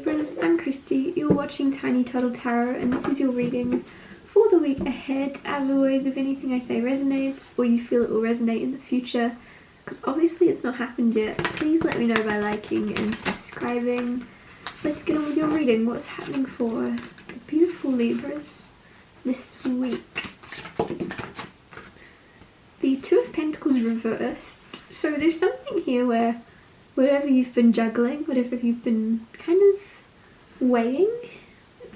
Libras, I'm Christy, you're watching Tiny Turtle Tarot, and this is your reading for the week ahead. As always, if anything I say resonates or you feel it will resonate in the future, because obviously it's not happened yet, please let me know by liking and subscribing. Let's get on with your reading. What's happening for the beautiful Libras this week? The Two of Pentacles reversed. So there's something here where whatever you've been juggling, whatever you've been kind of weighing,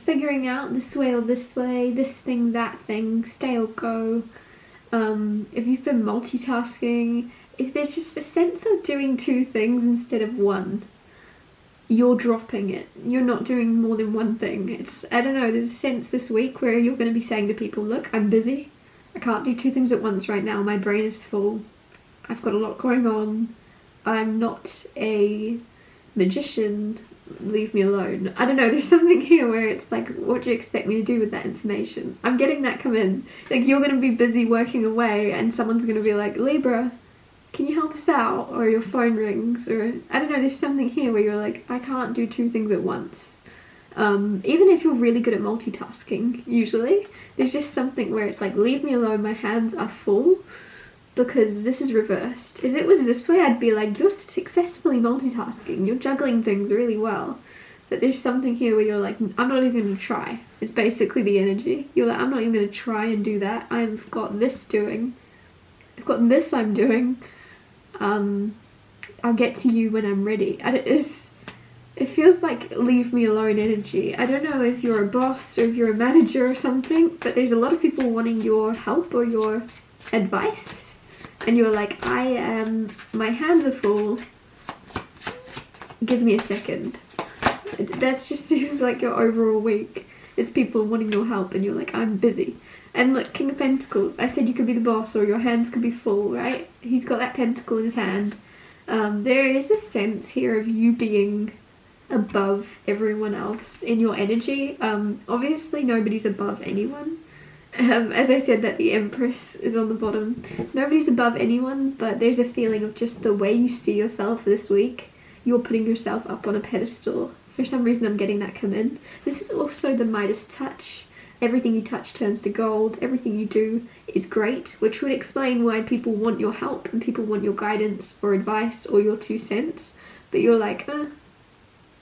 figuring out this way or this way, this thing, that thing, stay or go, if you've been multitasking, if there's just a sense of doing two things instead of one, you're dropping it. You're not doing more than one thing. It's, I don't know, there's a sense this week where you're going to be saying to people, look, I'm busy. I can't do two things at once right now. My brain is full. I've got a lot going on. I'm not a magician, leave me alone. I don't know, there's something here where it's like, what do you expect me to do with that information? I'm getting that come in. Like, you're going to be busy working away and someone's going to be like, Libra, can you help us out? Or your phone rings, or I don't know, there's something here where you're like, I can't do two things at once. Even if you're really good at multitasking, usually, there's just something where it's like, leave me alone, my hands are full. Because this is reversed. If it was this way, I'd be like, you're successfully multitasking, you're juggling things really well. But there's something here where you're like, I'm not even going to try. It's basically the energy. You're like, I'm not even going to try and do that. I've got this doing. I've got this I'm doing. I'll get to you when I'm ready. It feels like leave me alone energy. I don't know if you're a boss or if you're a manager or something, but there's a lot of people wanting your help or your advice. And you're like, my hands are full, give me a second. That's just seems like your overall week. It's people wanting your help and you're like, I'm busy. And look, King of Pentacles, I said you could be the boss or your hands could be full, right? He's got that pentacle in his hand. There is a sense here of you being above everyone else in your energy. Obviously nobody's above anyone. As I said, that the Empress is on the bottom. Nobody's above anyone, but there's a feeling of just the way you see yourself this week. You're putting yourself up on a pedestal. For some reason I'm getting that come in. This is also the Midas touch. Everything you touch turns to gold. Everything you do is great, which would explain why people want your help and people want your guidance or advice or your 2 cents. But you're like,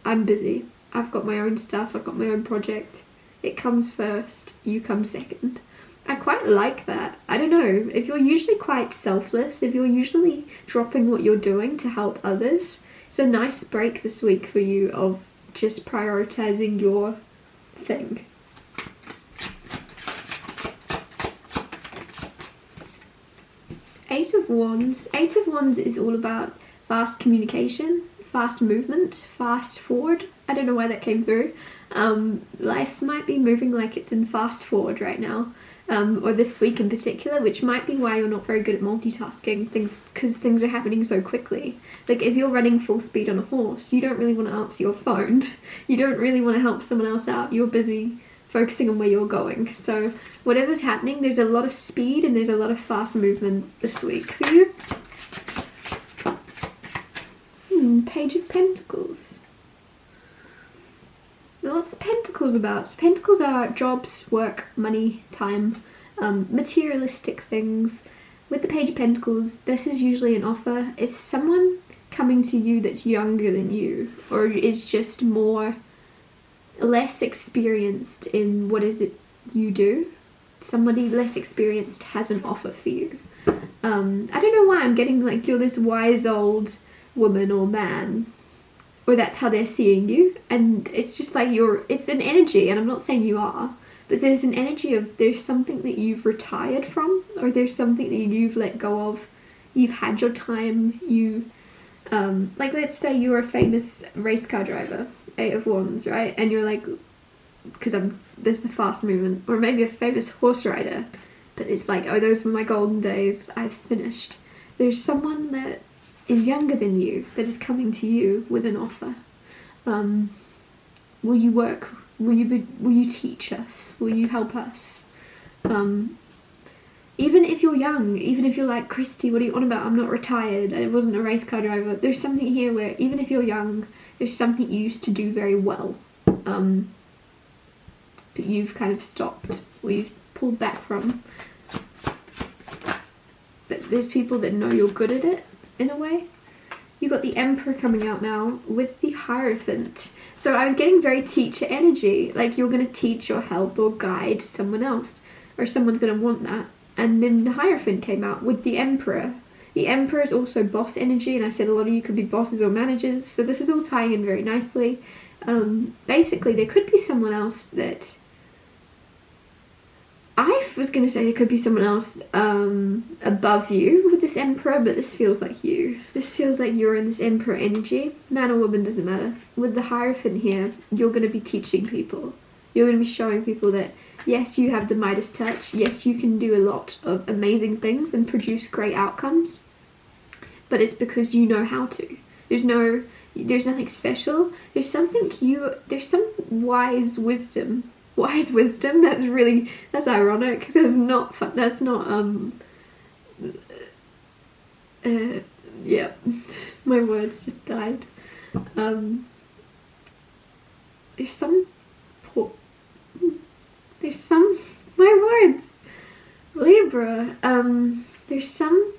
I'm busy. I've got my own stuff. I've got my own project. It comes first, you come second. I quite like that. I don't know, if you're usually quite selfless, if you're usually dropping what you're doing to help others, it's a nice break this week for you of just prioritizing your thing. Eight of Wands. Eight of Wands is all about fast communication, fast movement, fast forward. I don't know why that came through. Life might be moving like it's in fast forward right now, or this week in particular, which might be why you're not very good at multitasking things, because things are happening so quickly. Like, if you're running full speed on a horse, you don't really want to answer your phone. You don't really want to help someone else out. You're busy focusing on where you're going. So whatever's happening, there's a lot of speed and there's a lot of fast movement this week for you. Page of Pentacles. What's the Pentacles about? So Pentacles are jobs, work, money, time, materialistic things. With the Page of Pentacles, this is usually an offer. It's someone coming to you that's younger than you, or is just less experienced in what is it you do. Somebody less experienced has an offer for you. I don't know why I'm getting like you're this wise old woman or man, or that's how they're seeing you, and it's just like it's an energy, and I'm not saying you are, but there's an energy of there's something that you've retired from, or there's something that you've let go of. You've had your time. You like, let's say you're a famous race car driver, 8 of Wands, right? And you're like, because there's the fast movement, or maybe a famous horse rider, but it's like, oh, those were my golden days, I've finished. There's someone that is younger than you that is coming to you with an offer. Will you work? Will you teach us? Will you help us? Even if you're young, even if you're like, Christy, what are you on about? I'm not retired. I wasn't a race car driver. There's something here where even if you're young, there's something you used to do very well. But you've kind of stopped, or you've pulled back from. But there's people that know you're good at it, in a way. You got the Emperor coming out now with the Hierophant. So I was getting very teacher energy, like you're going to teach or help or guide someone else, or someone's going to want that. And then the Hierophant came out with the Emperor. The Emperor is also boss energy, and I said a lot of you could be bosses or managers, so this is all tying in very nicely. Basically, there could be someone else that... I was going to say there could be someone else above you with this Emperor, but this feels like you. This feels like you're in this Emperor energy. Man or woman, doesn't matter. With the Hierophant here, you're going to be teaching people. You're going to be showing people that, yes, you have the Midas touch. Yes, you can do a lot of amazing things and produce great outcomes. But it's because you know how to. There's nothing special. There's some wise wisdom. Wise wisdom, that's ironic. Yeah, my words just died. My words, Libra, there's some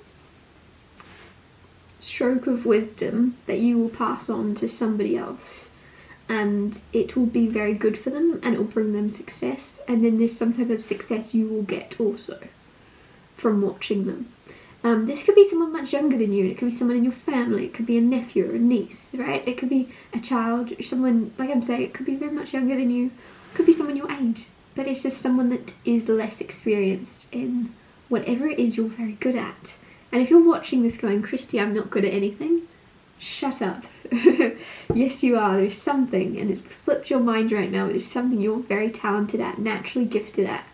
stroke of wisdom that you will pass on to somebody else, and it will be very good for them and it will bring them success, and then there's some type of success you will get also from watching them. This could be someone much younger than you, it could be someone in your family, it could be a nephew or a niece, right? It could be a child, or someone, like I'm saying, it could be very much younger than you, it could be someone your age, but it's just someone that is less experienced in whatever it is you're very good at. And if you're watching this going, Christy, I'm not good at anything, shut up. Yes, you are. There's something, and it's slipped your mind right now. There's something you're very talented at, naturally gifted at.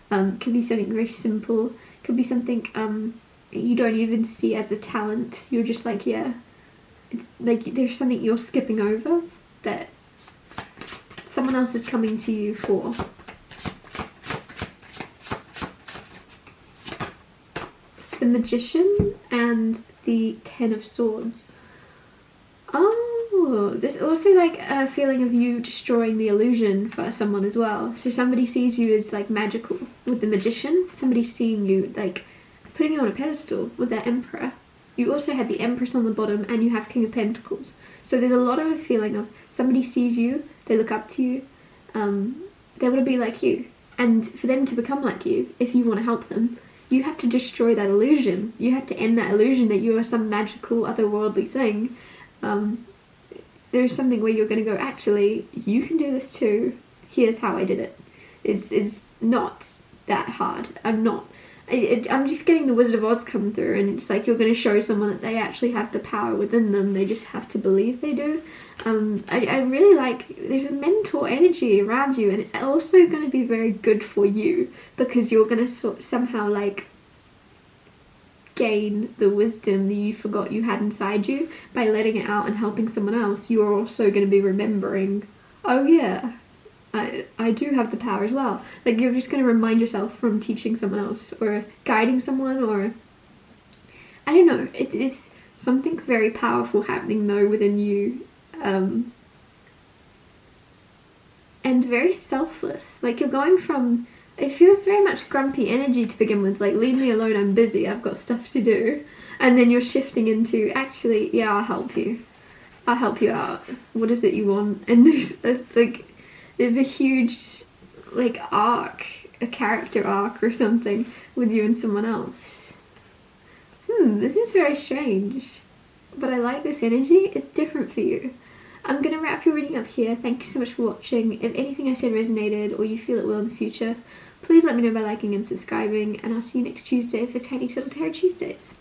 Could be something very simple. Could be something you don't even see as a talent. You're just like, yeah. It's like there's something you're skipping over that someone else is coming to you for. The Magician and the Ten of Swords. Oh, there's also like a feeling of you destroying the illusion for someone as well. So somebody sees you as like magical with the Magician. Somebody's seeing you like putting you on a pedestal with that Emperor. You also had the Empress on the bottom and you have King of Pentacles. So there's a lot of a feeling of somebody sees you, they look up to you, they want to be like you. And for them to become like you, if you want to help them, you have to destroy that illusion. You have to end that illusion that you are some magical, otherworldly thing. There's something where you're going to go, actually, you can do this too. Here's how I did it. It's not that hard. I'm just getting the Wizard of Oz come through, and it's like you're going to show someone that they actually have the power within them. They just have to believe they do. I really like, there's a mentor energy around you, and it's also going to be very good for you because you're going to somehow like gain the wisdom that you forgot you had inside you by letting it out and helping someone else. You're also going to be remembering, oh yeah, I do have the power as well. Like you're just going to remind yourself from teaching someone else or guiding someone, or I don't know, it is something very powerful happening though within you, and very selfless. Like you're going from, it feels very much grumpy energy to begin with, like leave me alone, I'm busy, I've got stuff to do, and then you're shifting into, actually, yeah, I'll help you out, what is it you want? And there's a huge like arc, a character arc or something with you and someone else. This is very strange, but I like this energy. It's different for you. I'm going to wrap your reading up here. Thank you so much for watching. If anything I said resonated or you feel it will in the future, please let me know by liking and subscribing, and I'll see you next Tuesday for Tiny Little Tarot Tuesdays.